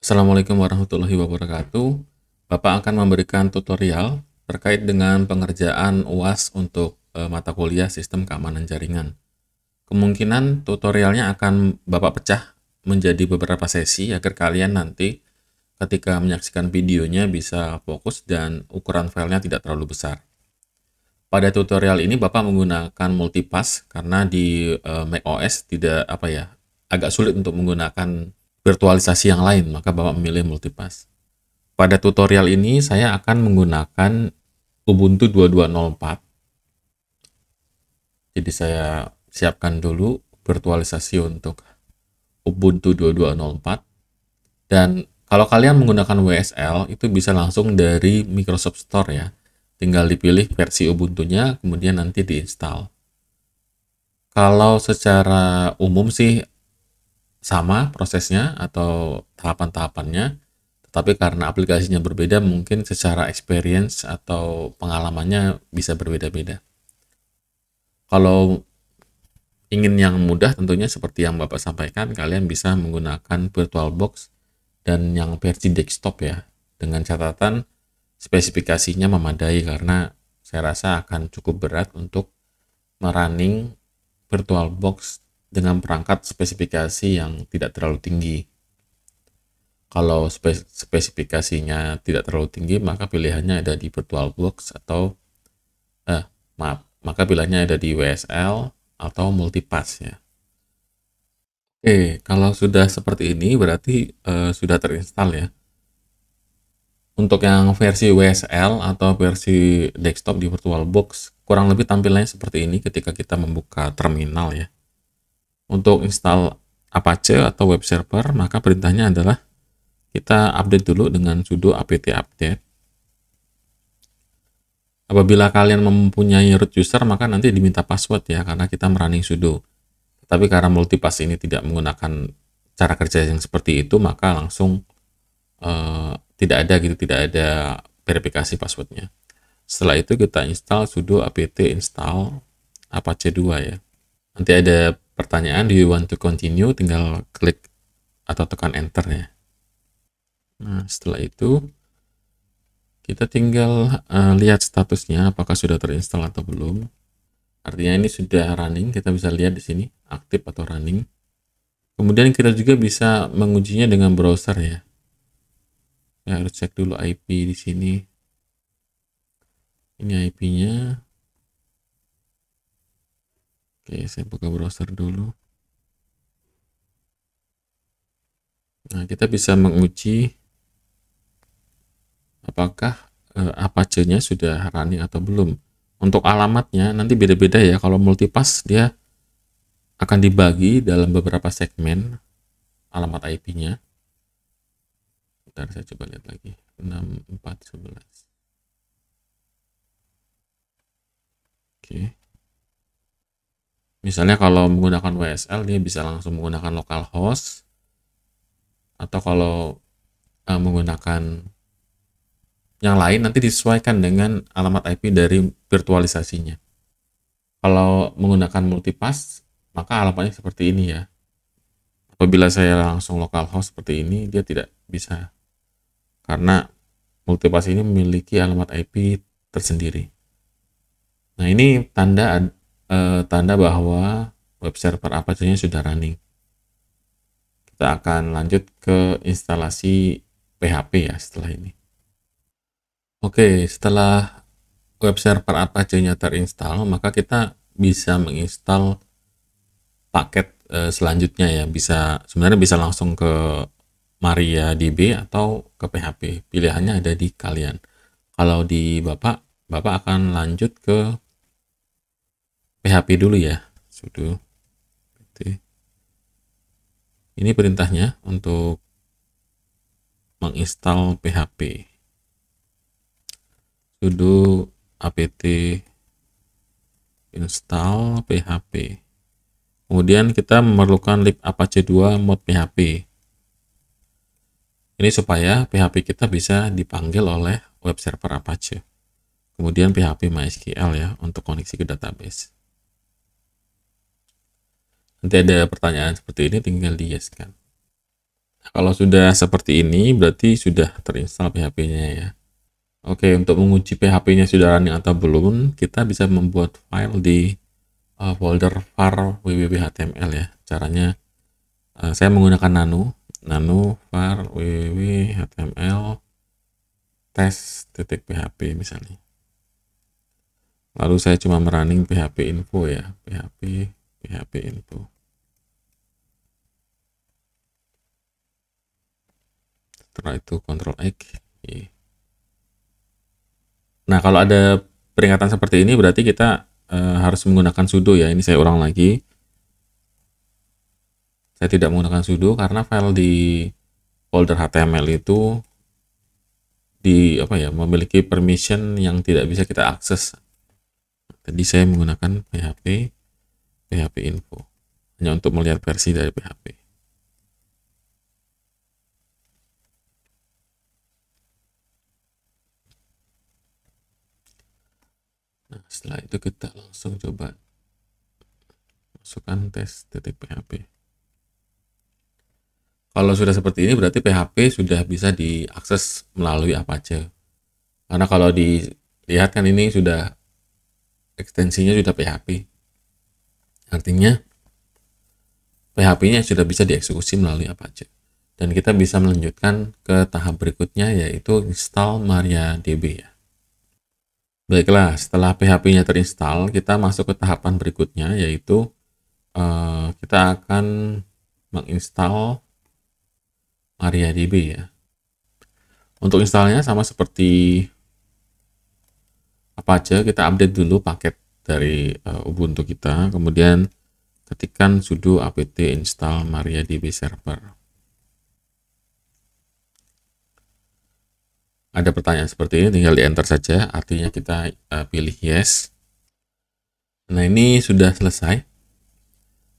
Assalamualaikum warahmatullahi wabarakatuh. Bapak akan memberikan tutorial terkait dengan pengerjaan UAS untuk mata kuliah Sistem Keamanan Jaringan. Kemungkinan tutorialnya akan Bapak pecah menjadi beberapa sesi agar kalian nanti ketika menyaksikan videonya bisa fokus dan ukuran filenya tidak terlalu besar. Pada tutorial ini Bapak menggunakan multipass karena di macOS tidak agak sulit untuk menggunakan virtualisasi yang lain, maka Bapak memilih multipass. Pada tutorial ini saya akan menggunakan Ubuntu 22.04. Jadi saya siapkan dulu virtualisasi untuk Ubuntu 22.04. Dan kalau kalian menggunakan WSL itu bisa langsung dari Microsoft Store ya. Tinggal dipilih versi Ubuntunya, kemudian nanti diinstal. Kalau secara umum sih sama prosesnya atau tahapan-tahapannya, tetapi karena aplikasinya berbeda, mungkin secara experience atau pengalamannya bisa berbeda-beda. Kalau ingin yang mudah, tentunya seperti yang Bapak sampaikan, kalian bisa menggunakan VirtualBox dan yang versi desktop ya, dengan catatan spesifikasinya memadai karena saya rasa akan cukup berat untuk merunning VirtualBox dengan perangkat spesifikasi yang tidak terlalu tinggi. Kalau spesifikasinya tidak terlalu tinggi, maka pilihannya ada di VirtualBox atau maka pilihannya ada di WSL atau multipass ya. Oke, kalau sudah seperti ini berarti sudah terinstall ya. Untuk yang versi WSL atau versi desktop di VirtualBox, kurang lebih tampilannya seperti ini ketika kita membuka terminal ya. Untuk install Apache atau web server, maka perintahnya adalah kita update dulu dengan sudo apt update. Apabila kalian mempunyai root user, maka nanti diminta password ya, karena kita merunning sudo. Tapi karena multipass ini tidak menggunakan cara kerja yang seperti itu, maka langsung tidak ada verifikasi passwordnya. Setelah itu kita install sudo apt install apache 2 ya. Nanti ada pertanyaan, do you want to continue, tinggal klik atau tekan enter ya. Nah, setelah itu kita tinggal lihat statusnya apakah sudah terinstall atau belum. Artinya ini sudah running, kita bisa lihat di sini aktif atau running. Kemudian kita juga bisa mengujinya dengan browser ya. Ya, harus cek dulu IP di sini. Ini IP-nya. Oke, saya buka browser dulu. Nah, kita bisa menguji apakah Apache-nya sudah running atau belum. Untuk alamatnya nanti beda-beda ya. Kalau multipass dia akan dibagi dalam beberapa segmen alamat IP-nya. Bentar, saya coba lihat lagi. 6411. Oke. Misalnya kalau menggunakan WSL, dia bisa langsung menggunakan localhost. Atau kalau menggunakan yang lain, nanti disesuaikan dengan alamat IP dari virtualisasinya. Kalau menggunakan multipass, maka alamatnya seperti ini ya. Apabila saya langsung localhost seperti ini, dia tidak bisa. Karena multipass ini memiliki alamat IP tersendiri. Nah, ini tanda bahwa web server Apache-nya sudah running. Kita akan lanjut ke instalasi PHP ya setelah ini. Oke, setelah web server Apache-nya terinstall, maka kita bisa menginstal paket selanjutnya ya. Sebenarnya bisa langsung ke MariaDB atau ke PHP. Pilihannya ada di kalian. Kalau di Bapak akan lanjut ke PHP dulu ya. Sudo. Ini perintahnya untuk menginstal PHP. Sudo apt install PHP. Kemudian kita memerlukan lib apache 2 mod PHP. Ini supaya PHP kita bisa dipanggil oleh web server Apache. Kemudian PHP MySQL ya untuk koneksi ke database. Nanti ada pertanyaan seperti ini, tinggal di yes kan. Kalau sudah seperti ini, berarti sudah terinstall PHP-nya ya. Oke, untuk menguji PHP-nya sudah running atau belum, kita bisa membuat file di folder var www.html ya. Caranya, saya menggunakan nano var www.html test.php misalnya. Lalu saya cuma merunning php info ya, php info. Setelah itu Ctrl X. Nah, kalau ada peringatan seperti ini berarti kita harus menggunakan sudo ya. Ini saya ulang lagi. Saya tidak menggunakan sudo karena file di folder HTML itu memiliki permission yang tidak bisa kita akses. Jadi saya menggunakan php info hanya untuk melihat versi dari PHP. Nah, setelah itu kita langsung coba masukkan tes.php. Kalau sudah seperti ini berarti PHP sudah bisa diakses melalui Apache. Karena kalau dilihat kan ini sudah ekstensinya sudah PHP. Artinya PHP-nya sudah bisa dieksekusi melalui Apache. Dan kita bisa melanjutkan ke tahap berikutnya yaitu install MariaDB ya. Baiklah, setelah PHP-nya terinstall, kita masuk ke tahapan berikutnya yaitu kita akan menginstal MariaDB ya. Untuk installnya sama seperti Apache, kita update dulu paket dari Ubuntu kita, kemudian ketikkan sudo apt install MariaDB server. Ada pertanyaan seperti ini, tinggal di enter saja, artinya kita pilih yes. Nah, ini sudah selesai.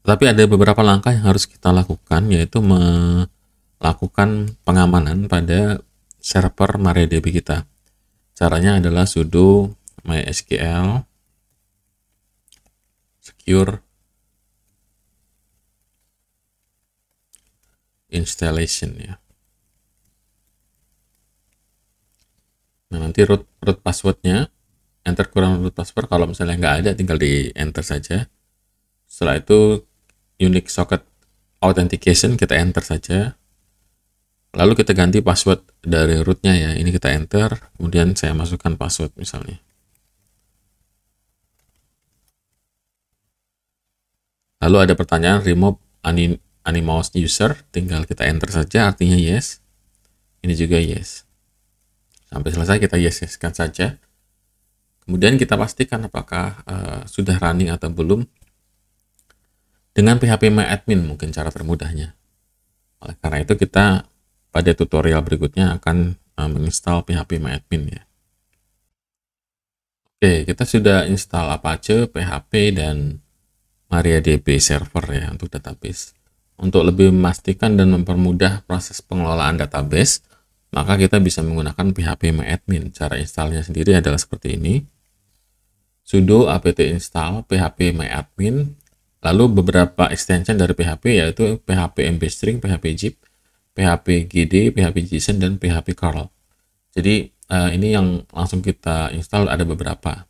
Tapi ada beberapa langkah yang harus kita lakukan, yaitu melakukan pengamanan pada server MariaDB kita. Caranya adalah sudo mysql secure installation ya. Nah, nanti root passwordnya, enter kurang root password. Kalau misalnya nggak ada, tinggal di enter saja. Setelah itu unique socket authentication kita enter saja. Lalu kita ganti password dari rootnya ya. Ini kita enter, kemudian saya masukkan password misalnya. Lalu ada pertanyaan remove anonymous user, tinggal kita enter saja, artinya yes. Ini juga yes. Sampai selesai kita yes-kan saja. Kemudian kita pastikan apakah sudah running atau belum. Dengan phpMyAdmin mungkin cara termudahnya. Oleh karena itu kita pada tutorial berikutnya akan menginstal phpMyAdmin ya. Oke, kita sudah install Apache, PHP, dan MariaDB server ya untuk database. Untuk lebih memastikan dan mempermudah proses pengelolaan database, maka kita bisa menggunakan phpMyAdmin. Cara installnya sendiri adalah seperti ini. Sudo apt install phpMyAdmin, lalu beberapa extension dari PHP yaitu PHP mbstring, PHP zip, PHP GD, PHP JSON, dan PHP curl. Jadi ini yang langsung kita install ada beberapa.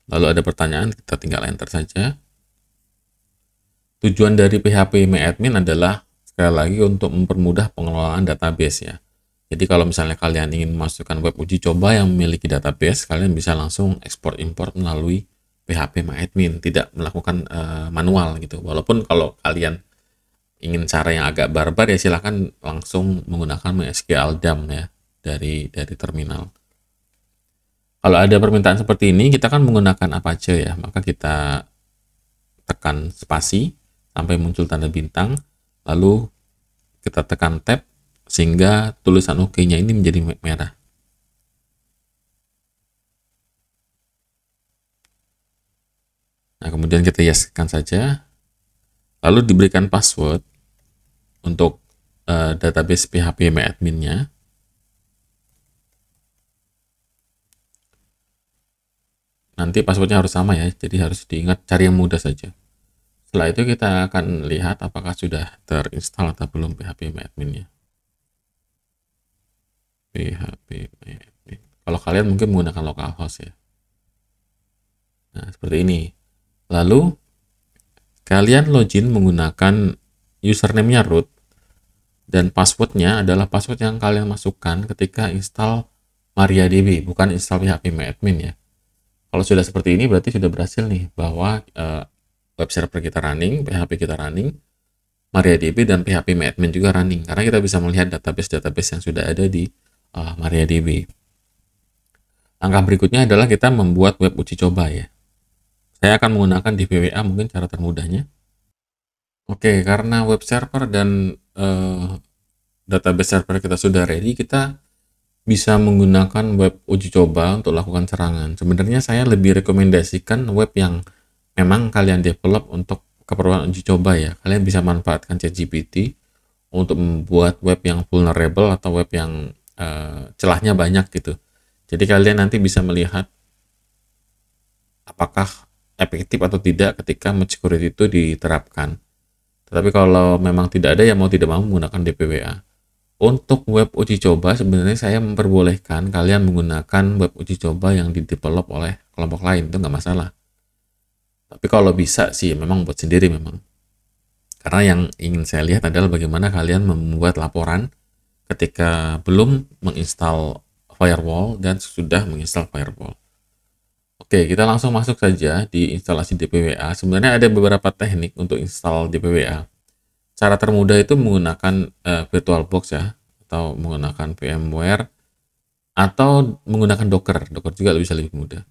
Lalu ada pertanyaan, kita tinggal enter saja. Tujuan dari phpMyAdmin adalah sekali lagi untuk mempermudah pengelolaan database ya. Jadi kalau misalnya kalian ingin memasukkan web uji coba yang memiliki database, kalian bisa langsung ekspor import melalui phpMyAdmin, tidak melakukan manual gitu. Walaupun kalau kalian ingin cara yang agak barbar ya silahkan langsung menggunakan MySQL dump ya dari terminal. Kalau ada permintaan seperti ini, kita kan menggunakan Apache ya, maka kita tekan spasi sampai muncul tanda bintang, lalu kita tekan tab sehingga tulisan OK-nya ini menjadi merah. Nah, kemudian kita yes-kan saja, lalu diberikan password untuk database phpMyAdmin-nya. Nanti passwordnya harus sama ya, jadi harus diingat, cari yang mudah saja. Setelah itu kita akan lihat apakah sudah terinstall atau belum phpMyAdmin-nya. phpMyAdmin. Kalau kalian mungkin menggunakan localhost ya. Nah, seperti ini. Lalu kalian login menggunakan username-nya root dan passwordnya adalah password yang kalian masukkan ketika install MariaDB, bukan install phpMyAdmin ya. Kalau sudah seperti ini berarti sudah berhasil nih bahwa web server kita running, PHP kita running, MariaDB dan phpMyAdmin juga running, karena kita bisa melihat database-database yang sudah ada di MariaDB. Langkah berikutnya adalah kita membuat web uji coba ya. Saya akan menggunakan DPWA mungkin cara termudahnya. Oke, karena web server dan database server kita sudah ready, kita bisa menggunakan web uji coba untuk lakukan serangan. Sebenarnya saya lebih rekomendasikan web yang memang kalian develop untuk keperluan uji coba ya. Kalian bisa manfaatkan ChatGPT untuk membuat web yang vulnerable atau web yang celahnya banyak gitu. Jadi kalian nanti bisa melihat apakah efektif atau tidak ketika match security itu diterapkan. Tetapi kalau memang tidak ada, ya mau tidak mau menggunakan DPWA. Untuk web uji coba sebenarnya saya memperbolehkan kalian menggunakan web uji coba yang didevelop oleh kelompok lain, itu nggak masalah. Tapi kalau bisa sih memang buat sendiri memang. Karena yang ingin saya lihat adalah bagaimana kalian membuat laporan ketika belum menginstal firewall dan sudah menginstal firewall. Oke, kita langsung masuk saja di instalasi DPWA. Sebenarnya ada beberapa teknik untuk install DPWA. Cara termudah itu menggunakan VirtualBox ya, atau menggunakan VMware, atau menggunakan Docker. Docker juga bisa lebih mudah.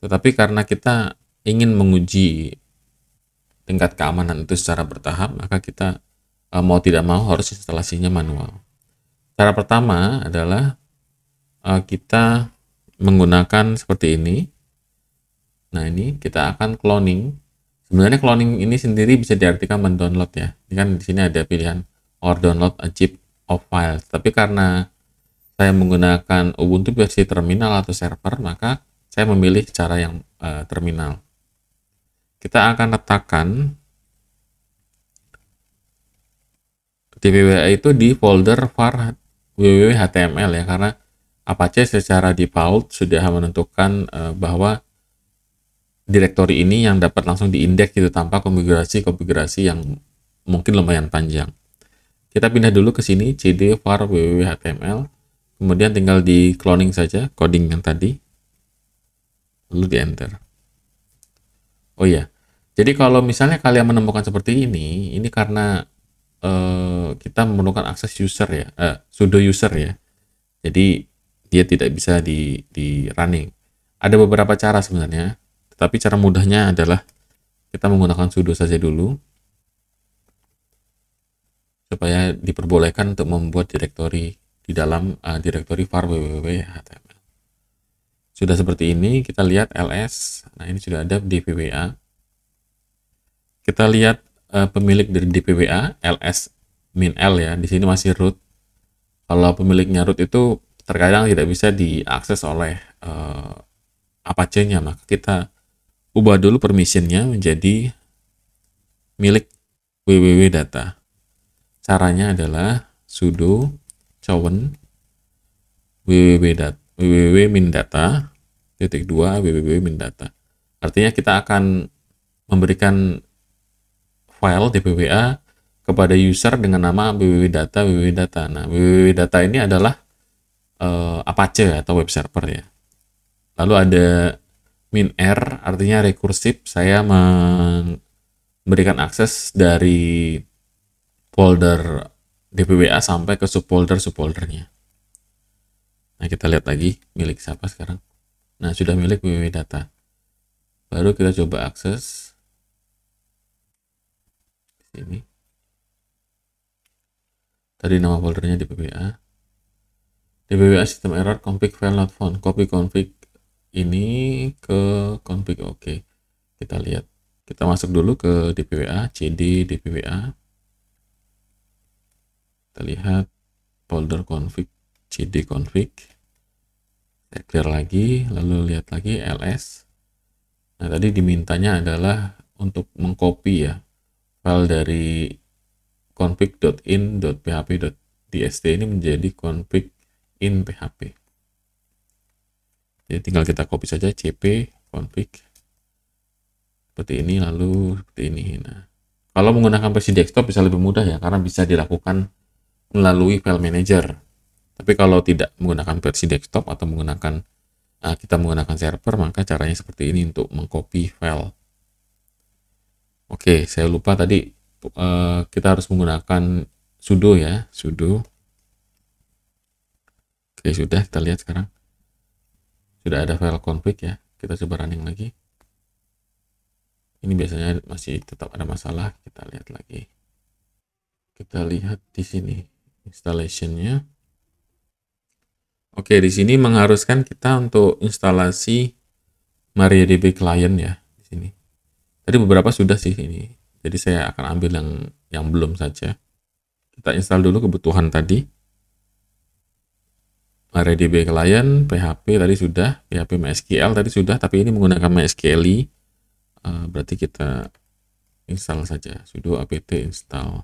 Tetapi karena kita ingin menguji tingkat keamanan itu secara bertahap, maka kita mau tidak mau harus instalasinya manual. Cara pertama adalah kita menggunakan seperti ini. Nah, ini kita akan cloning. Sebenarnya cloning ini sendiri bisa diartikan mendownload ya. Ini kan di sini ada pilihan or download a zip of file. Tapi karena saya menggunakan Ubuntu versi terminal atau server, maka saya memilih cara yang terminal. Kita akan letakkan DPWA itu di folder var www.html ya, karena Apache secara default sudah menentukan bahwa direktori ini yang dapat langsung diindeks gitu tanpa konfigurasi yang mungkin lumayan panjang. Kita pindah dulu ke sini cd var www.html, kemudian tinggal di cloning saja coding yang tadi, lalu di enter. Oh iya, jadi kalau misalnya kalian menemukan seperti ini karena kita memerlukan akses user ya, sudo user ya, jadi dia tidak bisa di running. Ada beberapa cara sebenarnya, tetapi cara mudahnya adalah kita menggunakan sudo saja dulu supaya diperbolehkan untuk membuat direktori di dalam direktori var www.html. Sudah seperti ini, kita lihat ls. Nah, ini sudah ada DPWA. Kita lihat pemilik dari DPWA, ls-l ya. Di sini masih root. Kalau pemiliknya root itu terkadang tidak bisa diakses oleh Apache-nya, maka kita ubah dulu permission-nya menjadi milik www.data. Caranya adalah sudo chown www.min-data www.min-data. Artinya kita akan memberikan file DPWA kepada user dengan nama www.data. Nah, www.data ini adalah Apache atau web server ya. Lalu ada min-r, artinya rekursif. Saya memberikan akses dari folder DPWA sampai ke subfoldernya. Nah, kita lihat lagi milik siapa sekarang. Nah, sudah milik www.data. Baru kita coba akses sini. Tadi nama foldernya DPWA. DPWA system error config file not found. Copy config ini ke config. Oke. Kita lihat. Kita masuk dulu ke DPWA, cd DPWA. Kita lihat folder config, cd config. Saya clear lagi, lalu lihat lagi ls. Nah, tadi dimintanya adalah untuk mengcopy ya. file dari config.in.php.dst ini menjadi config.in.php. Jadi tinggal kita copy saja cp config seperti ini, lalu seperti ini. Nah, kalau menggunakan versi desktop bisa lebih mudah ya, karena bisa dilakukan melalui file manager. Tapi kalau tidak menggunakan versi desktop atau kita menggunakan server, maka caranya seperti ini untuk mengcopy file. Oke, saya lupa tadi kita harus menggunakan sudo ya, sudo. Oke, sudah, kita lihat sekarang. Sudah ada file config ya. Kita coba running lagi. Ini biasanya masih tetap ada masalah. Kita lihat lagi. Kita lihat di sini installation-nya. Oke, di sini mengharuskan kita untuk instalasi MariaDB client ya di sini. Tadi beberapa sudah sih ini. Jadi saya akan ambil yang belum saja. Kita install dulu kebutuhan tadi. MariaDB client, PHP tadi sudah, PHP MySQL tadi sudah, tapi ini menggunakan MySQLi. Berarti kita install saja sudo apt install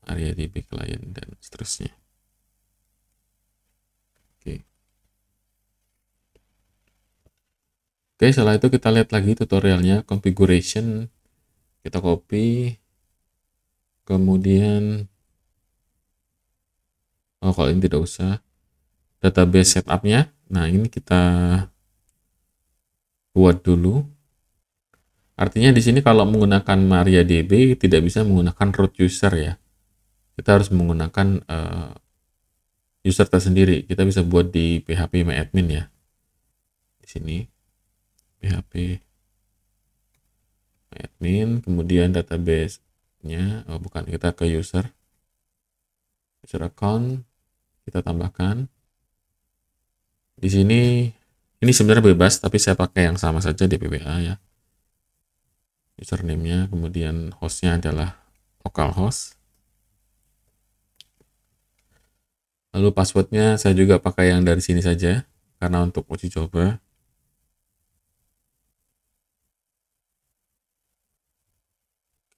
MariaDB client dan seterusnya. Oke, setelah itu kita lihat lagi tutorialnya, configuration, kita copy, kemudian kalau ini tidak usah, database setupnya. Nah, ini kita buat dulu. Artinya di sini kalau menggunakan MariaDB tidak bisa menggunakan root user ya. Kita harus menggunakan user tersendiri. Kita bisa buat di PHP MyAdmin ya. Di sini PHP MyAdmin, kemudian database-nya, bukan, kita ke user account, kita tambahkan. Di sini ini sebenarnya bebas, tapi saya pakai yang sama saja DPWA ya. Username-nya, kemudian host-nya adalah localhost. Lalu password-nya saya juga pakai yang dari sini saja, karena untuk uji coba.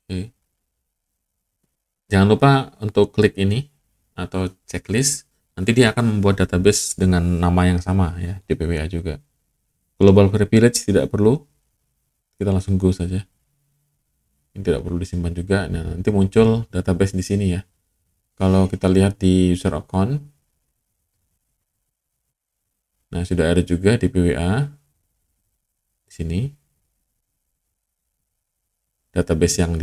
Oke. Jangan lupa untuk klik ini, atau checklist. Nanti dia akan membuat database dengan nama yang sama ya, DPWA juga. Global privilege tidak perlu, kita langsung go saja. Ini tidak perlu disimpan juga. Nah, nanti muncul database di sini ya. Kalau kita lihat di user account, nah sudah ada juga DPWA di sini. Database yang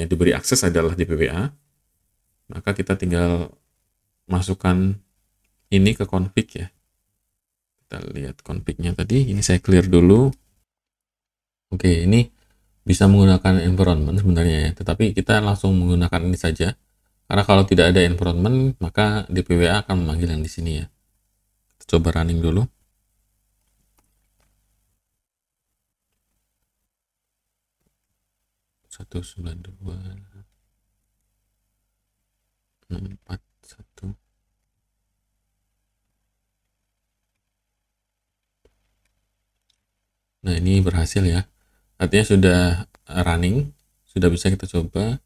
diberi akses adalah DPWA. Maka kita tinggal masukkan ini ke config ya. Kita lihat config-nya tadi. Ini saya clear dulu. Oke, ini bisa menggunakan environment sebenarnya ya, tetapi kita langsung menggunakan ini saja. Karena kalau tidak ada environment, maka DPWA akan memanggil yang di sini ya. Kita coba running dulu. Satu 92 641. Nah, ini berhasil ya. Artinya sudah running, sudah bisa kita coba.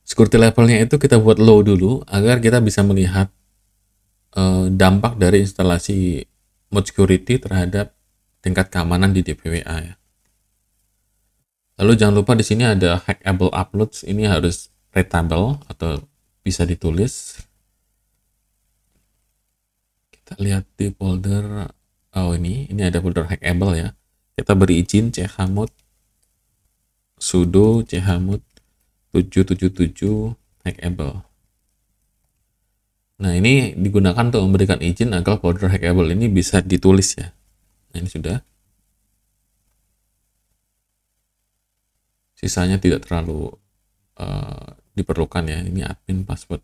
Security levelnya itu kita buat low dulu agar kita bisa melihat dampak dari instalasi mode security terhadap tingkat keamanan di DPWA ya. Lalu jangan lupa di sini ada hackable uploads, ini harus readable atau bisa ditulis. Kita lihat di folder, ini ada folder hackable ya. Kita beri izin chmod sudo chmod 777 hackable. Nah, ini digunakan untuk memberikan izin agar folder hackable ini bisa ditulis ya. Nah, ini sudah. Sisanya tidak terlalu diperlukan ya. Ini admin password.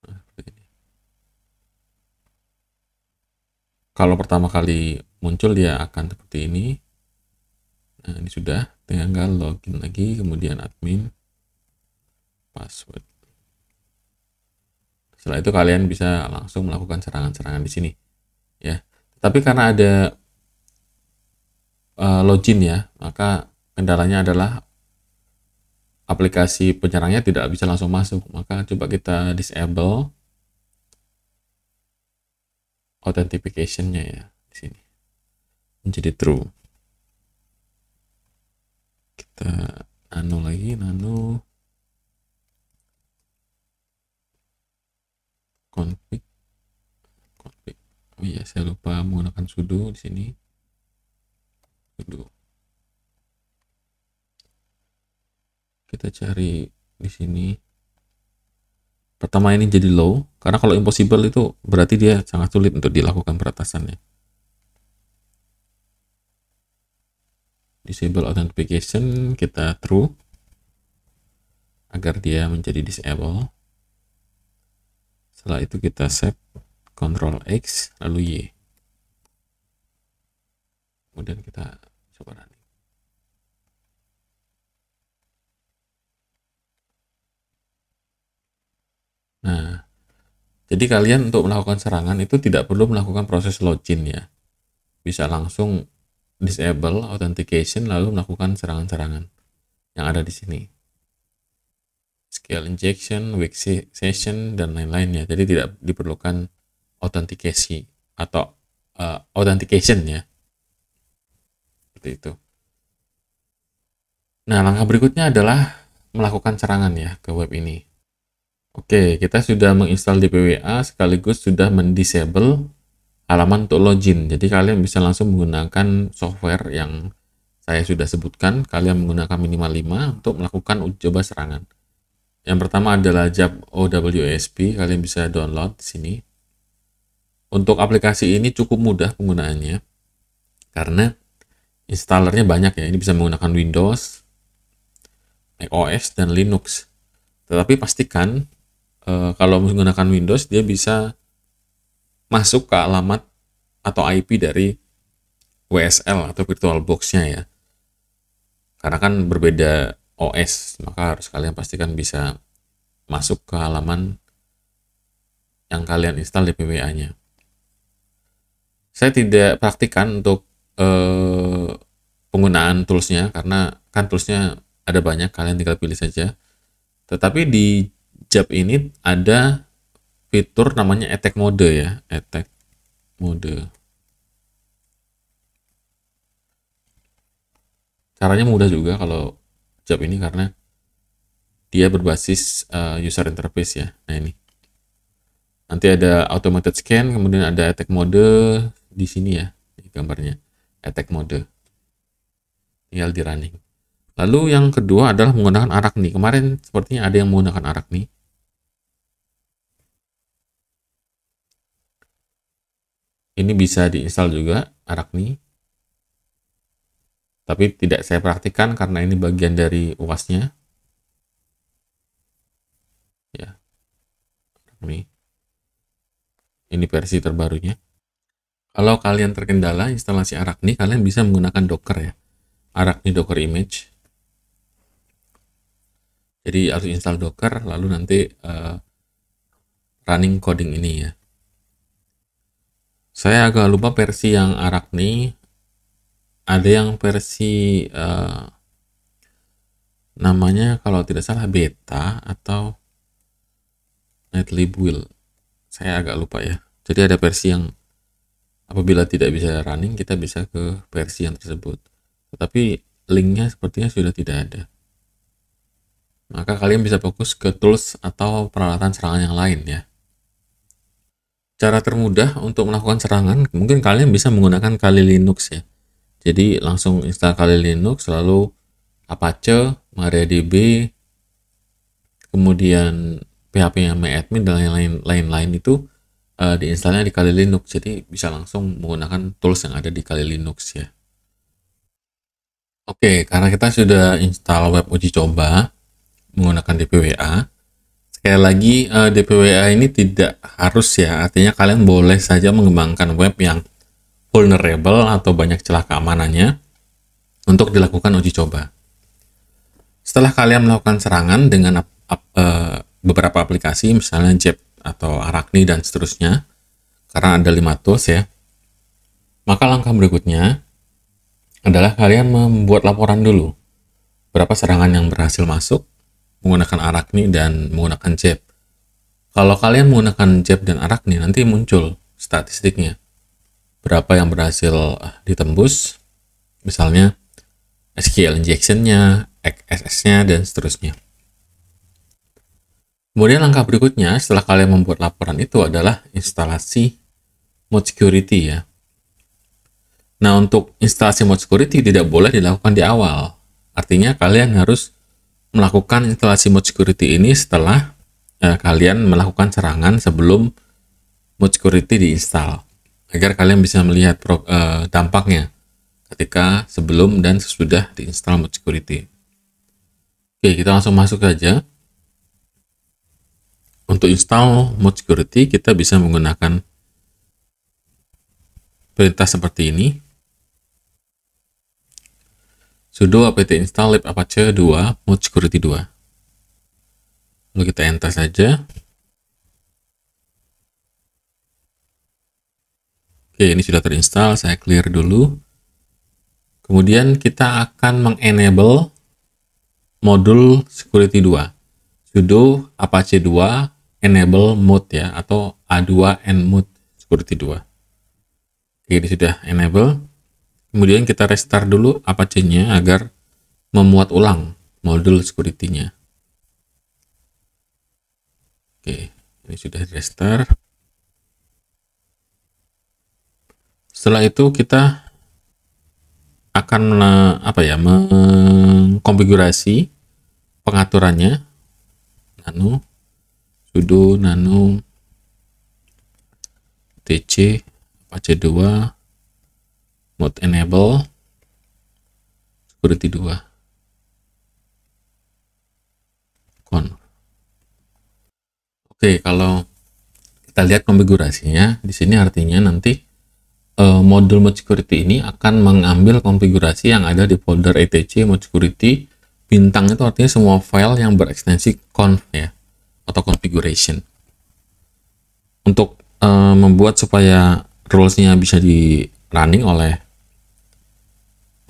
Nah, kalau pertama kali muncul dia akan seperti ini. Nah, ini sudah, tinggal login lagi, kemudian admin password. Setelah itu kalian bisa langsung melakukan serangan-serangan di sini ya. Tapi karena ada login ya, maka kendalanya adalah aplikasi penyerangnya tidak bisa langsung masuk. Maka coba kita disable authentication-nya ya di sini menjadi true. Kita nano lagi, nano config. Oh iya, saya lupa menggunakan sudo di sini. Sudo. Kita cari di sini. Pertama ini jadi low, karena kalau impossible itu berarti dia sangat sulit untuk dilakukan peretasannya. Disable authentication, kita true agar dia menjadi disable. Setelah itu kita save, Ctrl X lalu Y, kemudian kita coba running. Nah, jadi kalian untuk melakukan serangan itu tidak perlu melakukan proses login ya, bisa langsung disable authentication lalu melakukan serangan-serangan yang ada di sini, skill injection, weak session dan lain-lainnya. Jadi tidak diperlukan authentication atau authentication ya, seperti itu. Nah, langkah berikutnya adalah melakukan serangan ya ke web ini. Oke, kita sudah menginstal DPWA sekaligus sudah mendisable halaman untuk login. Jadi kalian bisa langsung menggunakan software yang saya sudah sebutkan. Kalian menggunakan minimal 5 untuk melakukan uji coba serangan. Yang pertama adalah JAP OWASP. Kalian bisa download di sini. Untuk aplikasi ini cukup mudah penggunaannya karena installernya banyak ya. Ini bisa menggunakan Windows, macOS, dan Linux. Tetapi pastikan kalau menggunakan Windows dia bisa masuk ke alamat atau IP dari WSL atau VirtualBox-nya ya. Karena kan berbeda OS, maka harus kalian pastikan bisa masuk ke halaman yang kalian install DPWA-nya. Saya tidak praktikan untuk penggunaan toolsnya karena kan toolsnya ada banyak, kalian tinggal pilih saja. Tetapi di JAP ini ada fitur namanya attack mode ya, attack mode. Caranya mudah juga kalau JAP ini karena dia berbasis user interface ya. Nah ini. Nanti ada automated scan, kemudian ada attack mode di sini ya, ini gambarnya attack mode. Tinggal di running. Lalu yang kedua adalah menggunakan Arachne. Kemarin sepertinya ada yang menggunakan Arachne. Ini bisa diinstal juga Arachne. Tapi tidak saya praktikkan karena ini bagian dari UAS-nya. Ya. Arachne. Ini versi terbarunya. Kalau kalian terkendala instalasi Arachne, kalian bisa menggunakan Docker ya. Arachne Docker Image. Jadi harus install Docker, lalu nanti running coding ini ya. Saya agak lupa versi yang Arachne. Ada yang versi namanya kalau tidak salah beta atau nightly build. Saya agak lupa ya. Jadi ada versi yang apabila tidak bisa running, kita bisa ke versi yang tersebut. Tetapi linknya sepertinya sudah tidak ada. Maka kalian bisa fokus ke tools atau peralatan serangan yang lain ya. Cara termudah untuk melakukan serangan, mungkin kalian bisa menggunakan Kali Linux ya. Jadi langsung install Kali Linux, lalu Apache, MariaDB, kemudian PHP yang admin dan lain-lain itu diinstalnya di Kali Linux. Jadi bisa langsung menggunakan tools yang ada di Kali Linux ya. Oke, karena kita sudah install web uji coba menggunakan DPWA. Sekali lagi DPWA ini tidak harus ya, artinya kalian boleh saja mengembangkan web yang vulnerable atau banyak celah keamanannya untuk dilakukan uji coba. Setelah kalian melakukan serangan dengan beberapa aplikasi, misalnya JAP atau Arachne dan seterusnya, karena ada 5 tools ya, maka langkah berikutnya adalah kalian membuat laporan dulu. Berapa serangan yang berhasil masuk menggunakan Arachne dan menggunakan Jab. Kalau kalian menggunakan Jab dan Arachne, nanti muncul statistiknya. Berapa yang berhasil ditembus, misalnya SQL injection-nya, XSS-nya, dan seterusnya. Kemudian langkah berikutnya setelah kalian membuat laporan itu adalah instalasi Mod Security ya. Nah, untuk instalasi Mod Security tidak boleh dilakukan di awal. Artinya kalian harus melakukan instalasi Mod Security ini setelah kalian melakukan serangan sebelum Mod Security diinstal, agar kalian bisa melihat dampaknya ketika sebelum dan sesudah diinstal Mod Security. Oke, kita langsung masuk saja. Untuk install Mod Security, kita bisa menggunakan perintah seperti ini. Sudo apt install lib apache 2 Mod Security 2. Lalu kita enter saja. Oke, ini sudah terinstall, saya clear dulu. Kemudian kita akan mengenable modul security 2. Sudo apache 2 enable mode ya, atau A2 nmode security 2. Oke, ini sudah enable. Kemudian kita restart dulu Apache-nya agar memuat ulang modul security-nya. Oke, ini sudah restart. Setelah itu kita akan mengkonfigurasi pengaturannya. Nano sudo nano tc apache 2 mode enable security 2 conf. Oke, kalau kita lihat konfigurasinya di sini, artinya nanti modul Mod Security ini akan mengambil konfigurasi yang ada di folder etc Mod Security. Bintang itu artinya semua file yang berekstensi conf ya, atau configuration. Untuk membuat supaya rules-nya bisa di running oleh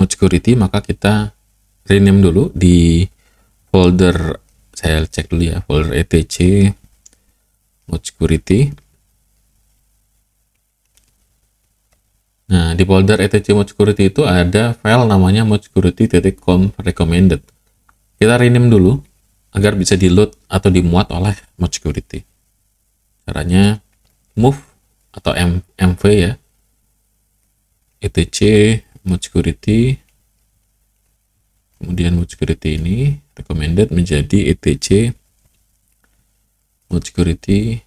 Mod Security, maka kita rename dulu di folder, saya cek dulu ya, folder etc Mod Security. Nah, di folder etc Mod Security itu ada file namanya modsecurity.conf recommended. Kita rename dulu agar bisa di load atau dimuat oleh Mod Security. Caranya move atau mv ya, etc Mod Security, kemudian Mod Security ini recommended menjadi etc Mod Security.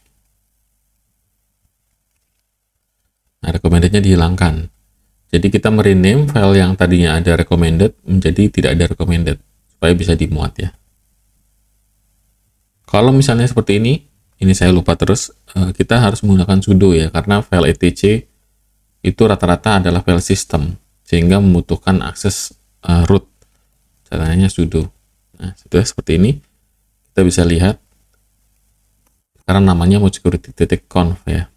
Nah, recommended-nya dihilangkan. Jadi kita merename file yang tadinya ada recommended menjadi tidak ada recommended, supaya bisa dimuat ya. Kalau misalnya seperti ini saya lupa terus, kita harus menggunakan sudo ya, karena file etc itu rata-rata adalah file system, sehingga membutuhkan akses root. Caranya sudo. Nah, sudah seperti ini, kita bisa lihat, karena namanya modsecurity.conf ya.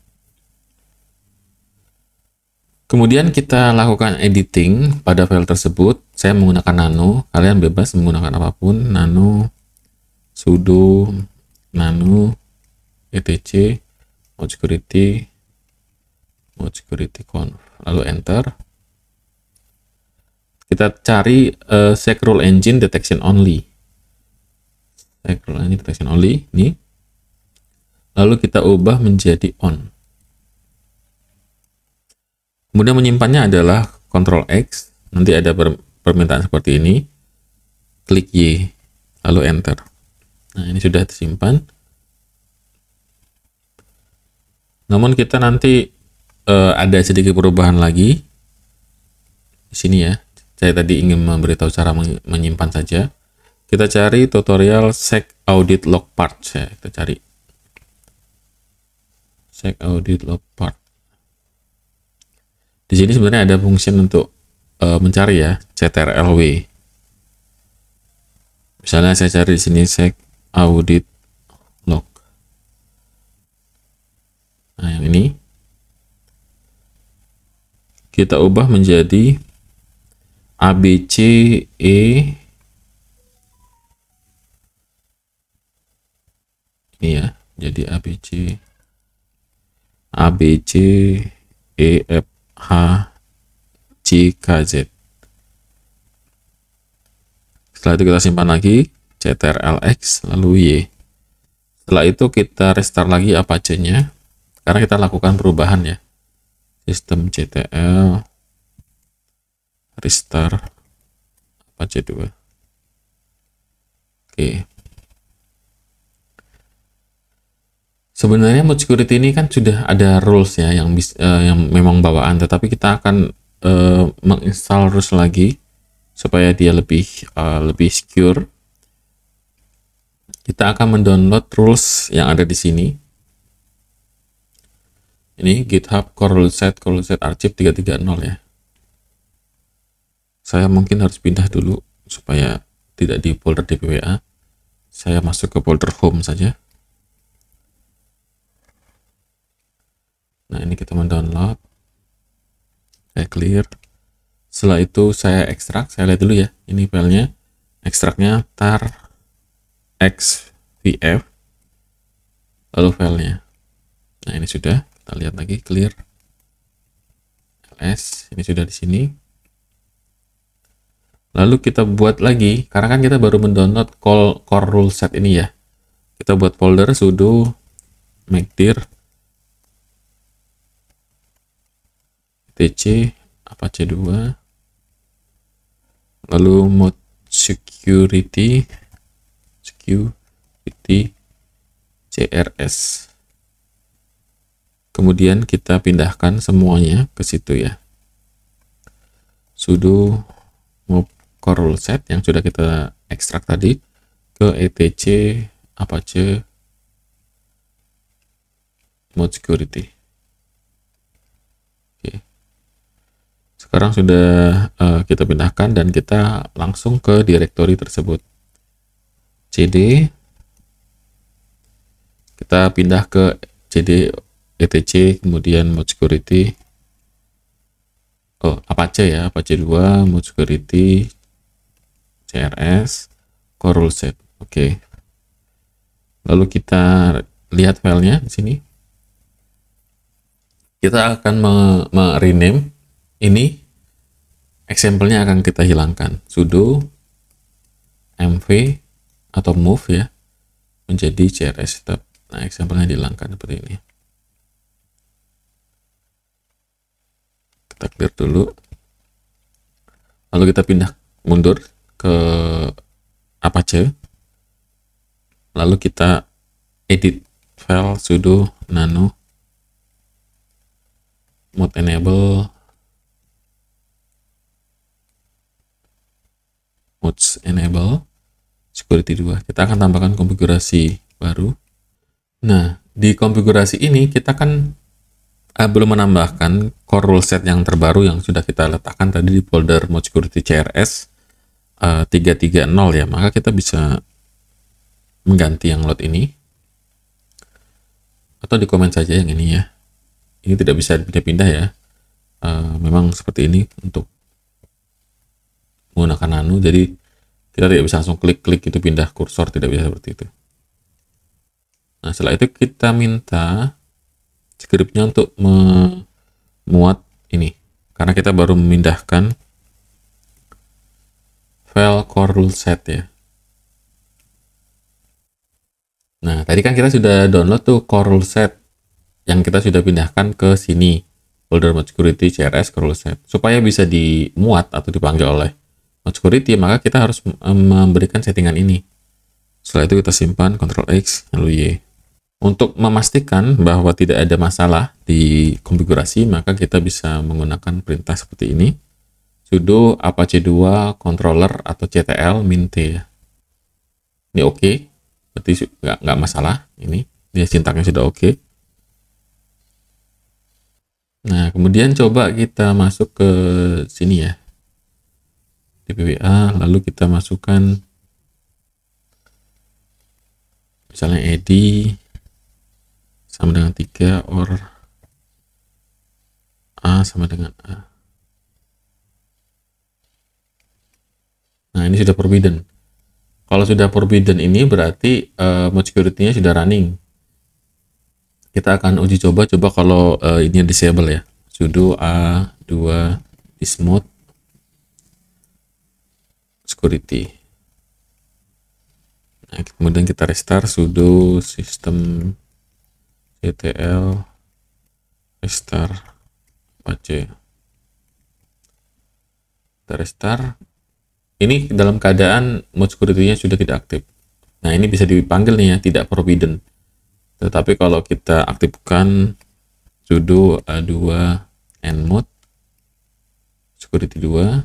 Kemudian kita lakukan editing pada file tersebut. Saya menggunakan nano, kalian bebas menggunakan apapun. Nano sudo nano etc mod security conf, lalu enter. Kita cari check rule engine detection only. Check rule engine detection only ini. Lalu kita ubah menjadi on. Kemudian menyimpannya adalah Ctrl X, nanti ada permintaan seperti ini, klik Y, lalu enter. Nah, ini sudah tersimpan. Namun kita nanti ada sedikit perubahan lagi di sini ya. Saya tadi ingin memberitahu cara menyimpan saja. Kita cari tutorial check audit log part ya. Kita cari check audit log part. Di sini sebenarnya ada function untuk mencari ya, ctrlw. Misalnya saya cari di sini check audit log. Nah, yang ini kita ubah menjadi ABC E ini ya, jadi ABC E F H J K Z. Setelah itu kita simpan lagi CTRL-X lalu Y. Setelah itu kita restart lagi Apache-nya karena kita lakukan perubahan ya. Sistem CTL restart Apache 2. Oke. Sebenarnya mode security ini kan sudah ada rules ya yang memang bawaan, tetapi kita akan menginstal rules lagi supaya dia lebih secure. Kita akan mendownload rules yang ada di sini. Ini GitHub core rule set archive 330 ya. Saya mungkin harus pindah dulu supaya tidak di folder DPWA. Saya masuk ke folder home saja. Nah, ini kita mendownload. Saya clear. Setelah itu saya ekstrak. Saya lihat dulu ya. Ini filenya. Ekstraknya tar xvf. Lalu filenya. Nah, ini sudah. Kita lihat lagi. Clear. ls. Ini sudah di sini. Lalu kita buat lagi, karena kan kita baru mendownload core rule set ini ya. Kita buat folder sudo make-dir etc apache 2, lalu mode security crs. Kemudian kita pindahkan semuanya ke situ ya. Sudo move core rule set yang sudah kita ekstrak tadi ke etc apache mode security. Oke. Sekarang sudah kita pindahkan dan kita langsung ke direktori tersebut. cd, kita pindah ke cd etc kemudian mode security. Apache ya, Apache 2 mode security CRS core rule set. Oke. Lalu kita lihat filenya di sini. Kita akan rename ini, example-nya akan kita hilangkan. Sudo mv atau move ya menjadi CRS step. Nah, example-nya dihilangkan seperti ini. Kita clear dulu. Lalu kita pindah mundur ke Apache. Lalu kita edit file sudo nano mode enable modes enable security 2. Kita akan tambahkan konfigurasi baru. Nah, di konfigurasi ini kita kan belum menambahkan core rule set yang terbaru yang sudah kita letakkan tadi di folder mode security CRS 330 ya. Maka kita bisa mengganti yang load ini atau di komen saja yang ini ya. Ini tidak bisa dipindah-pindah ya. Memang seperti ini untuk menggunakan nano, jadi kita tidak bisa langsung klik-klik itu pindah kursor, tidak bisa seperti itu. Nah, setelah itu kita minta scriptnya untuk memuat ini, karena kita baru memindahkan file core rule set ya. Nah, tadi kan kita sudah download tuh core rule set yang kita sudah pindahkan ke sini, folder mode security CRS core rule set. Supaya bisa dimuat atau dipanggil oleh mode security, maka kita harus memberikan settingan ini. Setelah itu kita simpan, Ctrl X lalu Y. Untuk memastikan bahwa tidak ada masalah di konfigurasi, maka kita bisa menggunakan perintah seperti ini. Sudo apache 2 controller atau ctl min t. Ini oke, berarti nggak masalah. Ini dia sintaknya sudah oke. Nah, kemudian coba kita masuk ke sini ya, DPWA, lalu kita masukkan misalnya id sama dengan 3 or A sama dengan A. Nah, ini sudah forbidden. Kalau sudah forbidden ini berarti mode security-nya sudah running. Kita akan uji coba kalau ini disable ya. Sudo a2 dismode security. Nah, kemudian kita restart sudo system ctl restart apache. Kita restart. Ini dalam keadaan mode security-nya sudah tidak aktif. Nah, ini bisa dipanggil nih ya, tidak forbidden. Tetapi kalau kita aktifkan sudo a2 nmod security 2,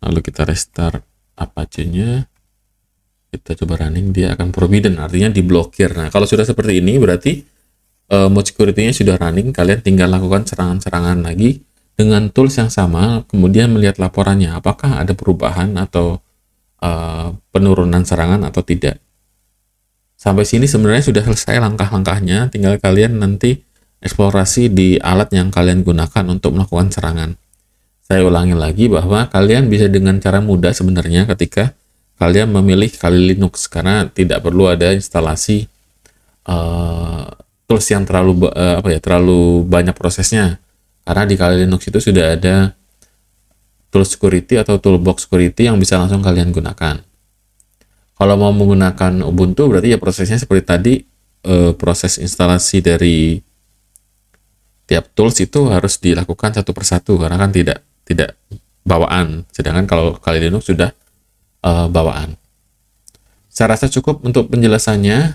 lalu kita restart apache-nya, kita coba running, dia akan forbidden, artinya diblokir. Nah, kalau sudah seperti ini berarti mode security-nya sudah running, kalian tinggal lakukan serangan-serangan lagi dengan tools yang sama, kemudian melihat laporannya apakah ada perubahan atau penurunan serangan atau tidak. Sampai sini sebenarnya sudah selesai langkah-langkahnya, tinggal kalian nanti eksplorasi di alat yang kalian gunakan untuk melakukan serangan. Saya ulangi lagi bahwa kalian bisa dengan cara mudah sebenarnya ketika kalian memilih Kali Linux, karena tidak perlu ada instalasi tools yang terlalu banyak prosesnya. Karena di Kali Linux itu sudah ada tool security atau toolbox security yang bisa langsung kalian gunakan. Kalau mau menggunakan Ubuntu berarti ya prosesnya seperti tadi, proses instalasi dari tiap tools itu harus dilakukan satu persatu karena kan tidak bawaan. Sedangkan kalau Kali Linux sudah bawaan. Saya rasa cukup untuk penjelasannya.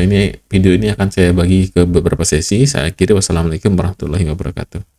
Ini video ini akan saya bagi ke beberapa sesi. Saya akhiri, wassalamualaikum warahmatullahi wabarakatuh.